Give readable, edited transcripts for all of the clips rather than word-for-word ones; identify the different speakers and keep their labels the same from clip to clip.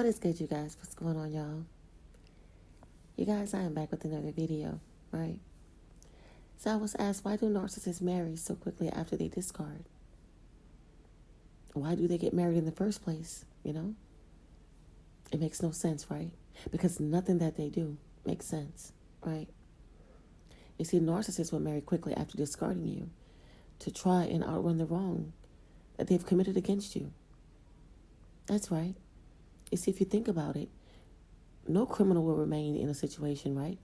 Speaker 1: What is good, you guys? What's going on, y'all? You guys, I am back with another video, right? So I was asked, why do narcissists marry so quickly after they discard? Why do they get married in the first place, It makes no sense, right? Because nothing that they do makes sense, right? You see, narcissists will marry quickly after discarding you to try and outrun the wrong that they've committed against you. That's right. You see, if you think about it, no criminal will remain in a situation, right,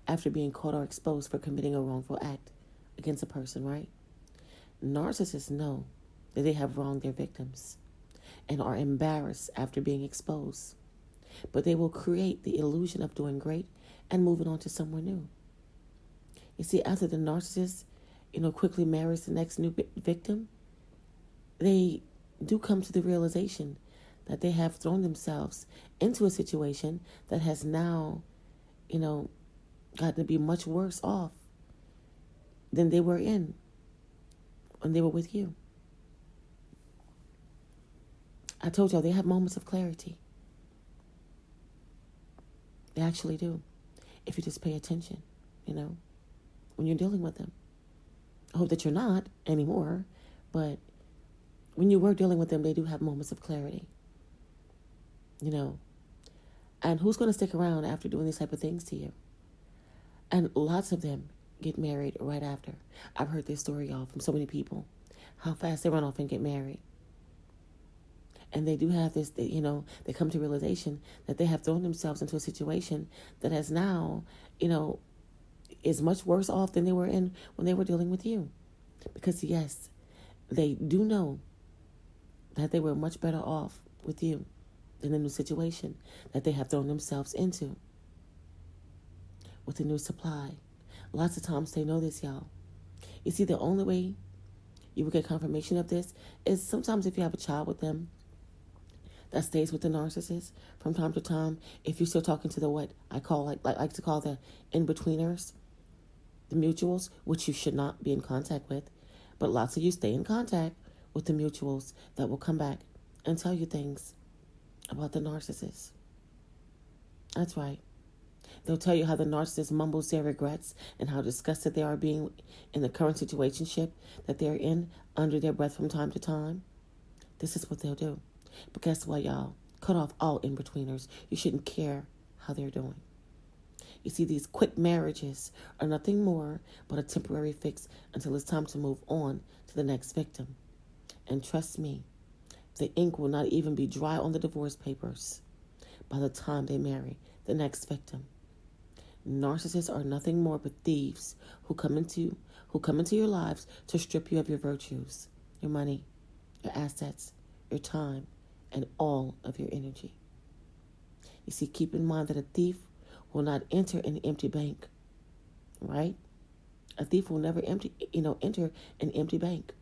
Speaker 1: after being caught or exposed for committing a wrongful act against a person, right? Narcissists know that they have wronged their victims and are embarrassed after being exposed. But they will create the illusion of doing great and moving on to somewhere new. You see, after the narcissist, quickly marries the next new victim, they do come to the realization that they have thrown themselves into a situation that has now, gotten to be much worse off than they were in when they were with you. I told y'all they have moments of clarity. They actually do. If you just pay attention, when you're dealing with them. I hope that you're not anymore, but when you were dealing with them, they do have moments of clarity. And who's going to stick around after doing these type of things to you? And lots of them get married right after. I've heard this story, y'all, from so many people, how fast they run off and get married. And they do have this, they come to realization that they have thrown themselves into a situation that has now, is much worse off than they were in when they were dealing with you. Because yes, they do know that they were much better off with you than the new situation that they have thrown themselves into with the new supply. Lots of times they know this, y'all. You see, the only way you will get confirmation of this is sometimes if you have a child with them that stays with the narcissist from time to time, if you're still talking to the what I call like to call the in-betweeners, the mutuals, which you should not be in contact with, but lots of you stay in contact with the mutuals that will come back and tell you things about the narcissist. That's right. They'll tell you how the narcissist mumbles their regrets and how disgusted they are being in the current situationship that they're in under their breath from time to time. This is what they'll do. But guess what, y'all? Cut off all in-betweeners. You shouldn't care how they're doing. You see, these quick marriages are nothing more but a temporary fix until it's time to move on to the next victim. And trust me, the ink will not even be dry on the divorce papers by the time they marry the next victim. Narcissists are nothing more but thieves who come into your lives to strip you of your virtues, your money, your assets, your time, and all of your energy. You see, keep in mind that a thief will not enter an empty bank, right? A thief will never enter an empty bank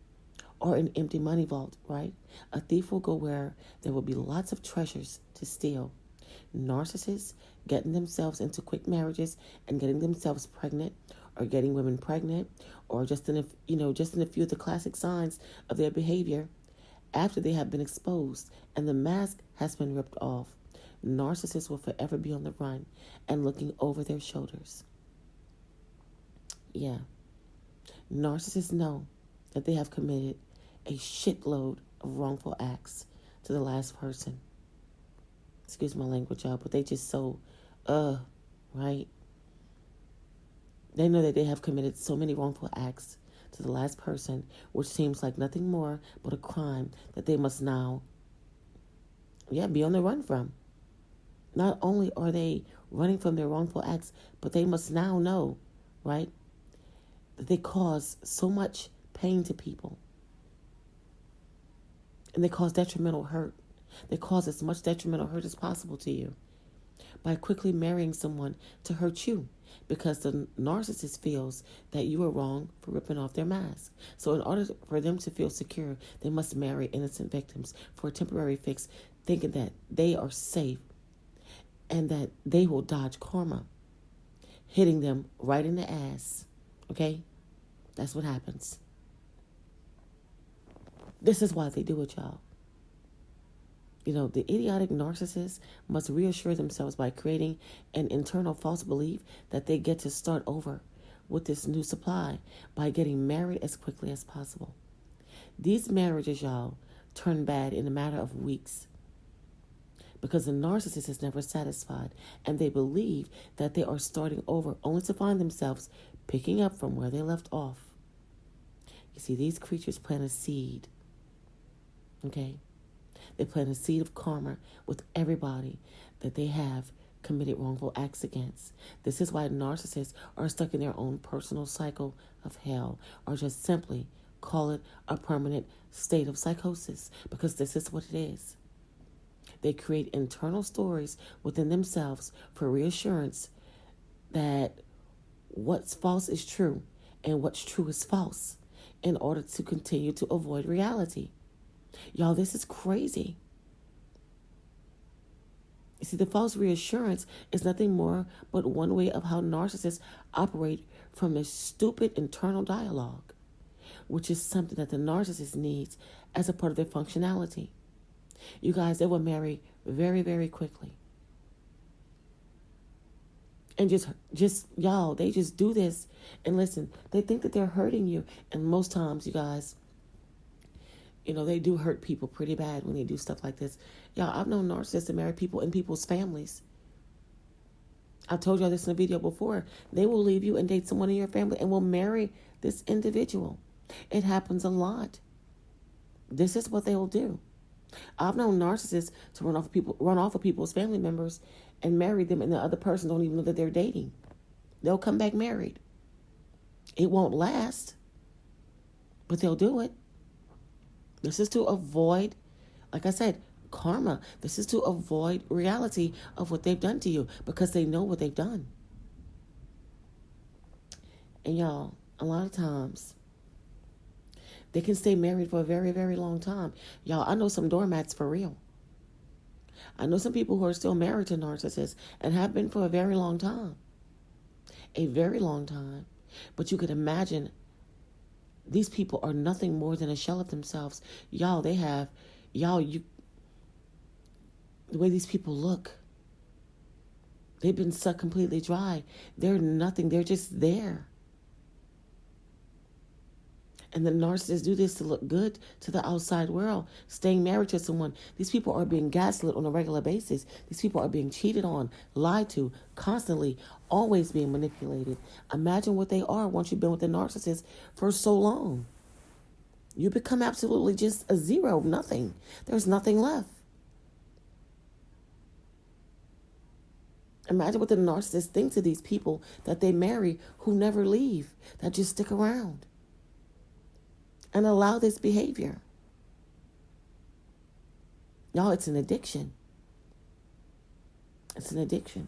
Speaker 1: or an empty money vault, right? A thief will go where there will be lots of treasures to steal. Narcissists getting themselves into quick marriages and getting themselves pregnant or getting women pregnant or just in a few of the classic signs of their behavior after they have been exposed and the mask has been ripped off. Narcissists will forever be on the run and looking over their shoulders. Yeah. Narcissists know that they have committed a shitload of wrongful acts to the last person. Excuse my language, y'all, but they just so, right? They know that they have committed so many wrongful acts to the last person, which seems like nothing more but a crime that they must now, be on the run from. Not only are they running from their wrongful acts, but they must now know, right, that they cause so much pain to people. And they cause detrimental hurt. They cause as much detrimental hurt as possible to you by quickly marrying someone to hurt you because the narcissist feels that you are wrong for ripping off their mask. So in order for them to feel secure, they must marry innocent victims for a temporary fix, thinking that they are safe and that they will dodge karma, hitting them right in the ass. Okay? That's what happens. This is why they do it, y'all. The idiotic narcissist must reassure themselves by creating an internal false belief that they get to start over with this new supply by getting married as quickly as possible. These marriages, y'all, turn bad in a matter of weeks because the narcissist is never satisfied and they believe that they are starting over only to find themselves picking up from where they left off. You see, these creatures plant a seed, okay? They plant a seed of karma with everybody that they have committed wrongful acts against. This is why narcissists are stuck in their own personal cycle of hell, or just simply call it a permanent state of psychosis, because this is what it is. They create internal stories within themselves for reassurance that what's false is true and what's true is false in order to continue to avoid reality. Y'all, this is crazy. You see, the false reassurance is nothing more but one way of how narcissists operate from a stupid internal dialogue, which is something that the narcissist needs as a part of their functionality. You guys, they will marry very, very quickly. And just y'all, they just do this. And listen, they think that they're hurting you. And most times, you guys, they do hurt people pretty bad when they do stuff like this. Y'all, I've known narcissists that marry people in people's families. I've told y'all this in a video before. They will leave you and date someone in your family and will marry this individual. It happens a lot. This is what they will do. I've known narcissists to run off of people's family members and marry them, and the other person don't even know that they're dating. They'll come back married. It won't last, but they'll do it. This is to avoid, like I said, karma. This is to avoid reality of what they've done to you because they know what they've done. And y'all, a lot of times, they can stay married for a very, very long time. Y'all, I know some doormats for real. I know some people who are still married to narcissists and have been for a very long time. A very long time. But you could imagine these people are nothing more than a shell of themselves. Y'all, the way these people look, they've been sucked completely dry. They're nothing. They're just there. And the narcissists do this to look good to the outside world, staying married to someone. These people are being gaslit on a regular basis. These people are being cheated on, lied to, constantly, always being manipulated. Imagine what they are once you've been with the narcissist for so long. You become absolutely just a zero, nothing. There's nothing left. Imagine what the narcissist thinks of these people that they marry who never leave, that just stick around and allow this behavior. Y'all, it's an addiction. It's an addiction.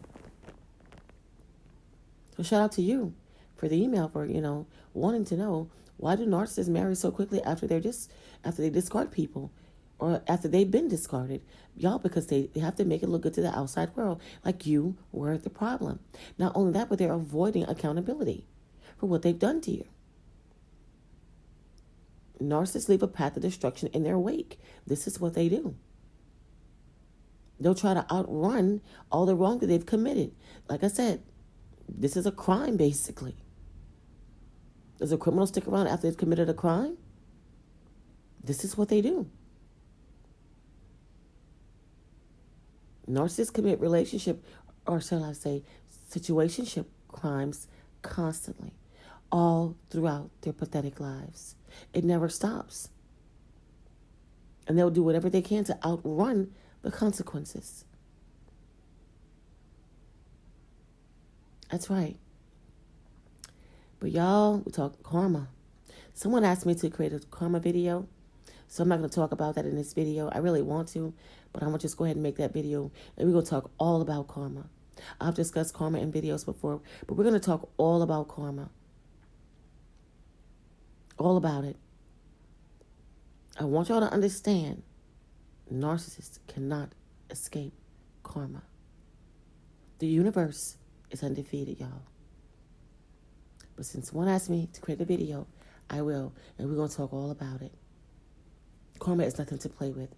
Speaker 1: So shout out to you for the email, for, wanting to know, why do narcissists marry so quickly after they discard people or after they've been discarded? Y'all, because they have to make it look good to the outside world, like you were the problem. Not only that, but they're avoiding accountability for what they've done to you. Narcissists leave a path of destruction in their wake. This is what they do. They'll try to outrun all the wrong that they've committed. Like I said, this is a crime, basically. Does a criminal stick around after they've committed a crime? This is what they do. Narcissists commit situationship crimes constantly, all throughout their pathetic lives. It never stops. And they'll do whatever they can to outrun the consequences. That's right. But y'all, we talk karma. Someone asked me to create a karma video, so I'm not going to talk about that in this video. I really want to, but I'm going to just go ahead and make that video, and we're going to talk all about karma. I've discussed karma in videos before, but we're going to talk all about karma. All about it. I want y'all to understand, narcissists cannot escape karma. The universe is undefeated, y'all. But since someone asked me to create a video, I will, and we're going to talk all about it. Karma is nothing to play with.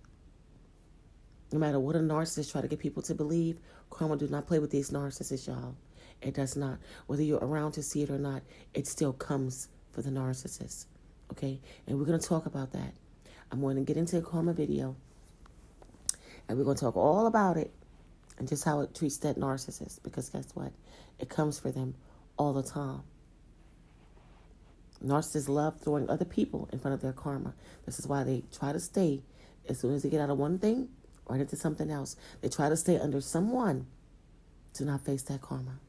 Speaker 1: No matter what a narcissist try to get people to believe, karma do not play with these narcissists, y'all. It does not. Whether you're around to see it or not, it still comes for the narcissist. Okay? And we're going to talk about that. I'm going to get into a karma video. And we're going to talk all about it and just how it treats that narcissist. Because guess what? It comes for them all the time. Narcissists love throwing other people in front of their karma. This is why they try to stay, as soon as they get out of one thing, right into something else. They try to stay under someone to not face that karma.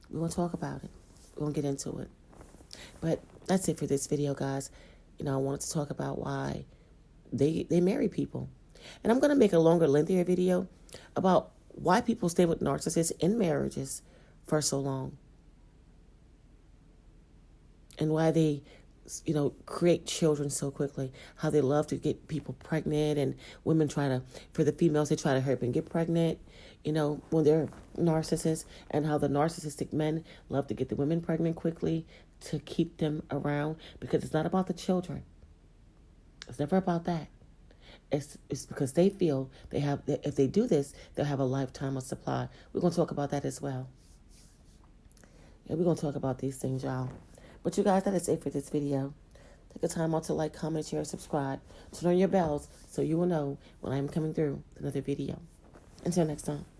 Speaker 1: We're going to talk about it. We're going to get into it. But that's it for this video, guys. I wanted to talk about why they marry people. And I'm going to make a longer, lengthier video about why people stay with narcissists in marriages for so long. And why they, create children so quickly. How they love to get people pregnant, and women for the females, they try to hurry up and get pregnant, when they're narcissists. And how the narcissistic men love to get the women pregnant quickly to keep them around. Because it's not about the children. It's never about that. It's because they feel if they do this, they'll have a lifetime of supply. We're going to talk about that as well. Yeah, we're going to talk about these things, y'all. But you guys, that is it for this video. Take a time out to like, comment, share, subscribe. Turn on your bells so you will know when I am coming through with another video. Until next time.